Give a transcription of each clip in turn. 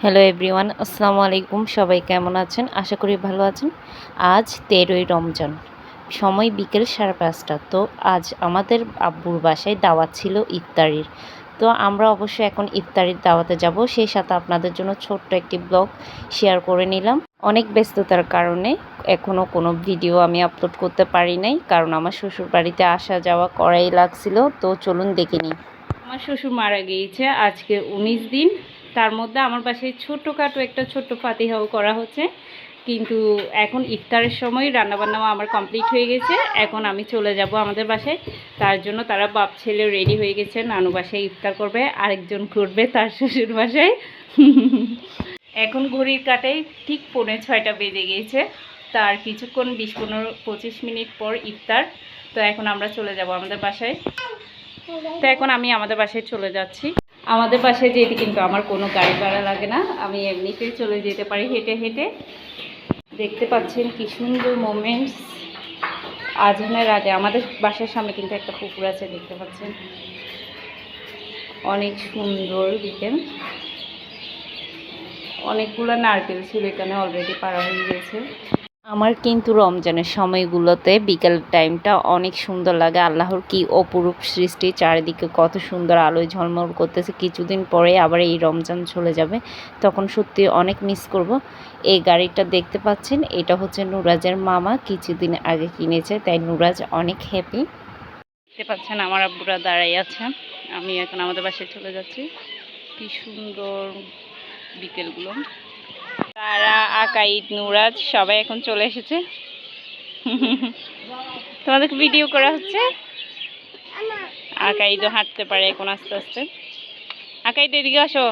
Hello everyone, আসসালামু আলাইকুম। সবাই কেমন আছেন? আশা করি ভালো আছেন। আজ 13ই রমজান, সময় বিকেল 5:30। তো আজ আমাদের আব্বুর বাসায় দাওয়াত ছিল ইফতারির। তো আমরা অবশ্য এখন ইফতারির দাওয়াতে যাব, সেই সাথে আপনাদের জন্য ছোট্ট একটি ব্লগ শেয়ার করে নিলাম। অনেক ব্যস্ততার কারণে এখনও কোনো ভিডিও আমি আপলোড করতে পারি নাই, কারণ আমার শ্বশুর বাড়িতে আসা যাওয়া করাই লাগছিল। তো চলুন দেখে নিই। আমার শ্বশুর মারা গিয়েছে আজকে 19 দিন। তার মধ্যে আমার বাসায় ছোটোখাটো একটা ছোট্ট ফাতিহাও করা হচ্ছে, কিন্তু এখন ইফতারের সময় রান্নাবান্নাও আমার কমপ্লিট হয়ে গেছে। এখন আমি চলে যাব আমাদের বাসায়। তার জন্য তারা বাপ ছেলে রেডি হয়ে গেছে, নানু বাসায় ইফতার করবে, আরেকজন করবে তার শ্বশুর বাসায়। এখন ঘড়ির কাটায় ঠিক 5:45 বেজে গিয়েছে। তার কিছুক্ষণ 20-25 মিনিট পর ইফতার। তো এখন আমরা চলে যাব আমাদের বাসায়। তো এখন আমি আমাদের বাসায় চলে যাচ্ছি। আমাদের বাসায় যেতে কিন্তু আমার কোনো গাড়ি ভাড়া লাগে না, আমি এমনিতেই চলে যেতে পারি হেঁটে হেঁটে। দেখতে পাচ্ছেন কি সুন্দর মোমেন্টস। আজানের আগে আমাদের বাসার সামনে কিন্তু একটা পুকুর আছে, দেখতে পাচ্ছেন, অনেক সুন্দর বিকেল। অনেকগুলো নারকেল ছিল এখানে, অলরেডি পাড়া হয়ে গেছে। আমার কিন্তু রমজানের সময়গুলোতে বিকেল টাইমটা অনেক সুন্দর লাগে। আল্লাহর কি অপরূপ সৃষ্টি, চারিদিকে কত সুন্দর আলোয় ঝলমল করতেছে। কিছুদিন পরে আবার এই রমজান চলে যাবে, তখন সত্যি অনেক মিস করব। এই গাড়িটা দেখতে পাচ্ছেন, এটা হচ্ছে নুরাজের মামা কিছুদিন আগে কিনেছে, তাই নুরাজ অনেক হ্যাপি। দেখতে পাচ্ছেন আমার আব্বুরা দাঁড়াই আছে। আমি এখন আমাদের বাসায় চলে যাচ্ছি। কি সুন্দর বিকেলগুলো। তারা, আকাইদ, নুরাজ সবাই এখন চলে এসেছে। তোমাদেরকে ভিডিও করা হচ্ছে। আকাইদও হাঁটতে পারে এখন আস্তে আস্তে। আকাইদ এদিকে আসো।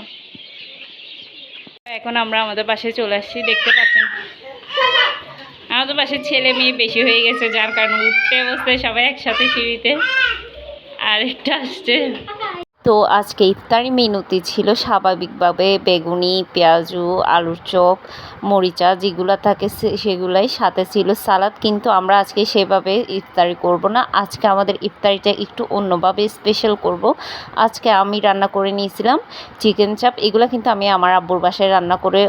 এখন আমরা আমাদের বাসায় চলে আসছি, দেখতে পাচ্ছেন আমাদের বাসায় ছেলে মেয়ে বেশি হয়ে গেছে, যার কারণে উঠতে বসতে সবাই একসাথে সিঁড়িতে। আর একটা আসছে। তো আজকে ইফতারি মেনুতে ছিল স্বাভাবিকভাবে বেগুনি, পেঁয়াজু, আলুর চপ, মরিচা যেগুলো থাকে সেগুলাই, সাথে ছিল সালাদ। কিন্তু আমরা আজকে সেভাবে ইফতারি করব না। আজকে আমাদের ইফতারিটা একটু অন্যভাবে স্পেশাল করব। আজকে আমি রান্না করে নিয়েছিলাম চিকেন চাপ। এগুলো কিন্তু আমি আমার আব্বুর বাসায় রান্না করে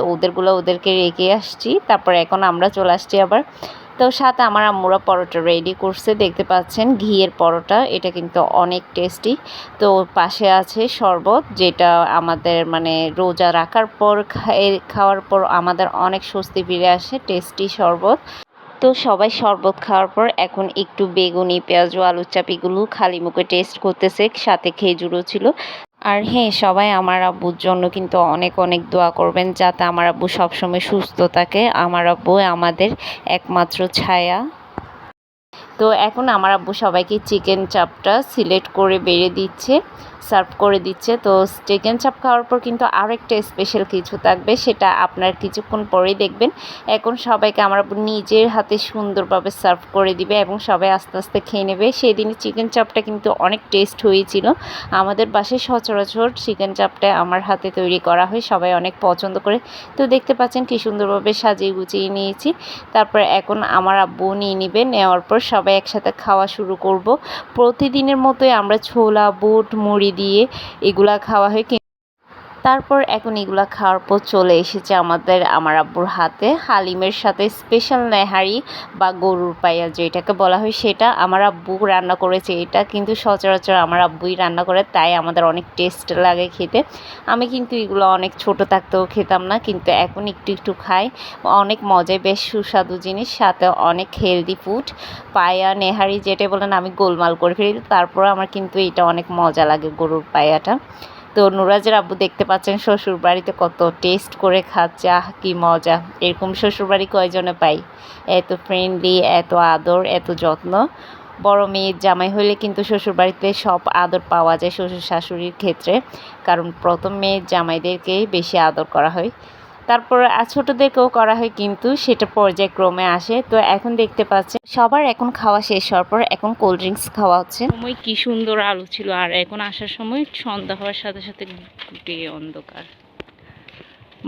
ওদেরকে রেখে আসছি। তারপর এখন আমরা চলে আসছি আবার। তো সাথে আমার আম্মুরা পরোটা রেডি করছে, দেখতে পাচ্ছেন ঘিয়ের পরোটা, এটা কিন্তু অনেক টেস্টি। তো পাশে আছে শরবত, যেটা আমাদের মানে রোজা রাখার পর খাওয়ার পর আমাদের অনেক স্বস্তি ফিরে আসে, টেস্টি শরবত। তো সবাই শরবত খাওয়ার পর এখন একটু বেগুনি, পেঁয়াজু, আলুর চাপ এগুলো খালি মুখে টেস্ট করতেছে, সাথে খেজুরও ছিল। আর হ্যাঁ, সবাই আমার আব্বুর জন্য কিন্তু অনেক অনেক দোয়া করবেন, যাতে আমার আব্বু সবসময় সুস্থ থাকে। আমার আব্বু আমাদের একমাত্র ছায়া। তো এখন আমার আব্বু সবাইকে চিকেন চাপটা সিলেক্ট করে বেড়ে দিচ্ছে, সার্ভ করে দিচ্ছে। তো চিকেন চাপ খাওয়ার পর কিন্তু আরেকটা স্পেশাল কিছু থাকবে, সেটা আপনার কিছুক্ষণ পরেই দেখবেন। এখন সবাইকে আমার আব্বু নিজের হাতে সুন্দরভাবে সার্ভ করে দিবে এবং সবাই আস্তে আস্তে খেয়ে নেবে। সেদিন চিকেন চাপটা কিন্তু অনেক টেস্ট হয়েছিল। আমাদের বাসায় সচরাচর চিকেন চাপটা আমার হাতে তৈরি করা হয়, সবাই অনেক পছন্দ করে। তো দেখতে পাচ্ছেন কি সুন্দরভাবে সাজিয়ে গুছিয়ে নিয়েছি। তারপর এখন আমার আব্বু নিয়ে নেবে, নেওয়ার পর সবাই একসাথে খাওয়া শুরু করব। প্রতিদিনের মতোই আমরা ছোলা, বুট, মুড়ি দিয়ে এগুলা খাওয়া হয়। তারপর এখন এগুলা খাওয়ার পর চলে এসেছে আমার আব্বুর হাতে হালিমের সাথে স্পেশাল নেহারি বা গরুর পায়া যেটাকে বলা হয়, সেটা আমার আব্বু রান্না করেছে। এটা কিন্তু সচরাচর আমার আব্বুই রান্না করে, তাই আমাদের অনেক টেস্ট লাগে খেতে। আমি কিন্তু এগুলো অনেক ছোট থাকতেও খেতাম না, কিন্তু এখন একটু একটু খাই। অনেক মজায়, বেশ সুস্বাদু জিনিস, সাথে অনেক হেলদি ফুড। পায়া, নেহারি যেটা বলেন, আমি গোলমাল করে ফেলি। তারপর আমার কিন্তু এটা অনেক মজা লাগে, গরুর পায়াটা। তো নুরাজের আব্বু দেখতে পাচ্ছেন শ্বশুর বাড়িতে কত টেস্ট করে খাচ্ছে। আহ, কি মজা! এরকম শ্বশুর বাড়ি কয়জনে পাই, এত ফ্রেন্ডলি, এত আদর, এত যত্ন। বড় মেয়ের জামাই হইলে কিন্তু শ্বশুর বাড়িতে সব আদর পাওয়া যায় শ্বশুর শাশুড়ির ক্ষেত্রে, কারণ প্রথম মেয়ের জামাইদেরকেই বেশি আদর করা হয়। তারপর ছোটোদেরকেও করা হয়, কিন্তু সেটা পর্যায়ক্রমে আসে। তো এখন দেখতে পাচ্ছেন সবার এখন খাওয়া শেষ হওয়ার পর এখন কোল্ড ড্রিঙ্কস খাওয়া হচ্ছে। সময় কি সুন্দর আলো ছিল, আর এখন আসার সময় সন্ধ্যা হওয়ার সাথে সাথে ঘুটে অন্ধকার।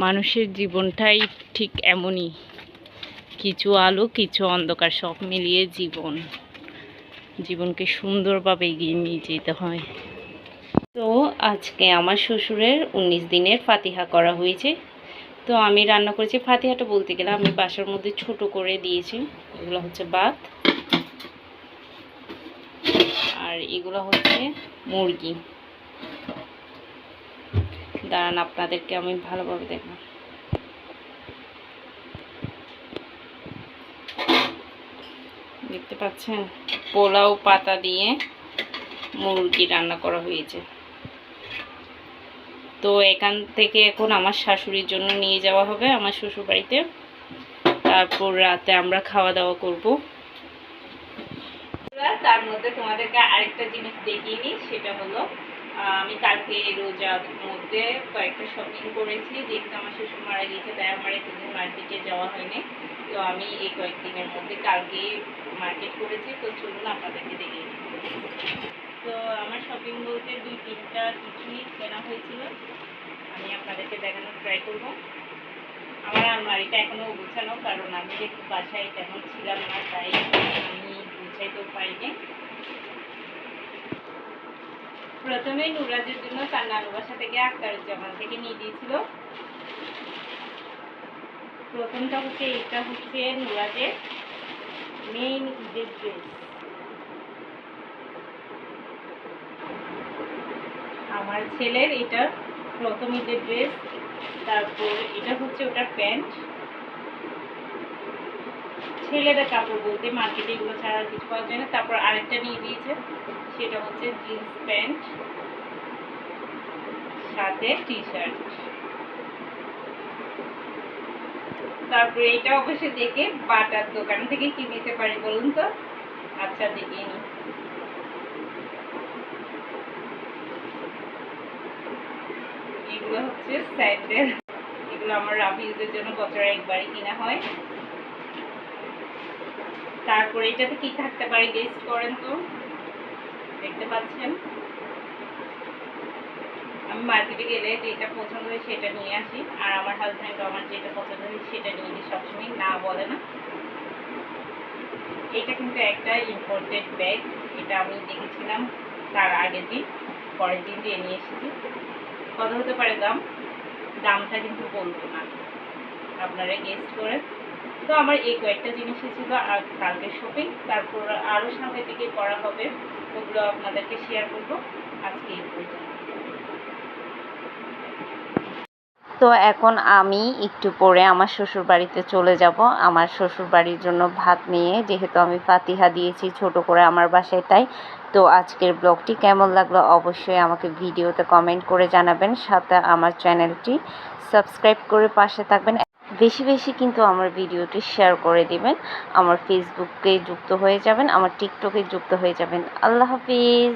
মানুষের জীবনটাই ঠিক এমনই, কিছু আলো কিছু অন্ধকার, সব মিলিয়ে জীবনকে সুন্দরভাবে এগিয়ে নিয়ে যেতে হয়। তো আজকে আমার শ্বশুরের 19 দিনের ফাতিহা করা হয়েছে। তো আমি রান্না করেছি ফাতিহাটা বলতে গেলে আমি বাসার মধ্যে ছোট করে দিয়েছি। এগুলো হচ্ছে ভাত আর এগুলো হচ্ছে মুরগি। দাঁড়ান আপনাদেরকে আমি ভালোভাবে দেখব। দেখতে পাচ্ছেন পোলাও পাতা দিয়ে মুরগি রান্না করা হয়েছে। তো এখান থেকে এখন আমার শাশুড়ির জন্য নিয়ে যাওয়া হবে আমার শ্বশুর বাড়িতে। তারপর রাতে আমরা খাওয়া দাওয়া করব। তার মধ্যে তোমাদেরকে আরেকটা জিনিস দেখিয়ে নিই, সেটা হলো আমি কালকে রোজার মধ্যে কয়েকটা শপিং করেছি। যেহেতু আমার শ্বশুর মারা গিয়েছে তাই আমার এতদিন মার্কেটে যাওয়া হয়নি। তো আমি এই কয়েকদিনের মধ্যে কালকে মার্কেট করেছি। তো চলুন আপনাদেরকে দেখিয়ে নিই। তো আমার শপিং বলতে 2-3টা কিছুই কেনা হয়েছিল, আমি আপনাদেরকে দেখানোর ট্রাই করব। আমার আলমারিটা এখনও গুছানো, কারণ আমি যেহেতু বাসায় তেমন ছিলাম না তাই আমি গুছাইতেও পারিনি। প্রথমে নুরাজের জন্য তার নানু বাসা থেকে আক্তারুজ্জামান থেকে নিয়ে দিয়েছিল। প্রথমটা হচ্ছে এটা হচ্ছে নুরাজের মেইন ঈদের ড্রেস। আমার ছেলের এটা প্রথম ঈদের ড্রেস। তারপর এটা হচ্ছে ওটার প্যান্ট। ছেলেদের কাপড় বলতে মার্কেটে এগুলো ছাড়া আর কিছু পাওয়া যায় না। তারপর আরেকটা নিয়ে দিয়েছে, সেটা হচ্ছে জিন্স প্যান্ট সাথে টি শার্ট। তারপরে এটা অবশ্যই দেখে বাটার দোকান থেকে কি নিতে পারি বলুন তো? আচ্ছা দেখিয়ে নি। এগুলো হচ্ছে স্যান্ডেল। এগুলো আমার রাফ ইউজের জন্য বছরে একবারই কিনা হয়। তারপরে এটাতে কি থাকতে পারে গেস্ট করেন তো? দেখতে পাচ্ছেন আমি মার্কেটে গেলে যেটা পছন্দ হয় সেটা নিয়ে আসি, আর আমার হাজব্যান্ড আমার যেটা পছন্দ হয় সেটা নিয়ে আসি, সবসময় না বলে না। এটা কিন্তু একটা ইম্পোর্টেড ব্যাগ। এটা আমি দেখেছিলাম তার আগের দিন, পরের দিন দিয়ে নিয়ে এসেছি। কত হতে পারে দামটা কিন্তু বলবো না, আপনারা গেস্ট করেন। তো আমার এই কয়েকটা জিনিসই ছিল আর কালকে শপিং। তারপর আরও সামনের দিকে করা হবে, ওগুলো আপনাদেরকে শেয়ার করবো। আজকে এই পর্যন্ত। তো এখন আমি একটু পরে আমার শ্বশুর বাড়িতে চলে যাব আমার শ্বশুর বাড়ির জন্য ভাত নিয়ে, যেহেতু আমি ফাতিহা দিয়েছি ছোট করে আমার বাসায় তাই। তো আজকের ব্লগটি কেমন লাগলো অবশ্যই আমাকে ভিডিওতে কমেন্ট করে জানাবেন, সাথে আমার চ্যানেলটি সাবস্ক্রাইব করে পাশে থাকবেন। বেশি বেশি কিন্তু আমার ভিডিওটি শেয়ার করে দিবেন। আমার ফেসবুকে যুক্ত হয়ে যাবেন, আমার টিকটকে যুক্ত হয়ে যাবেন। আল্লাহ হাফিজ।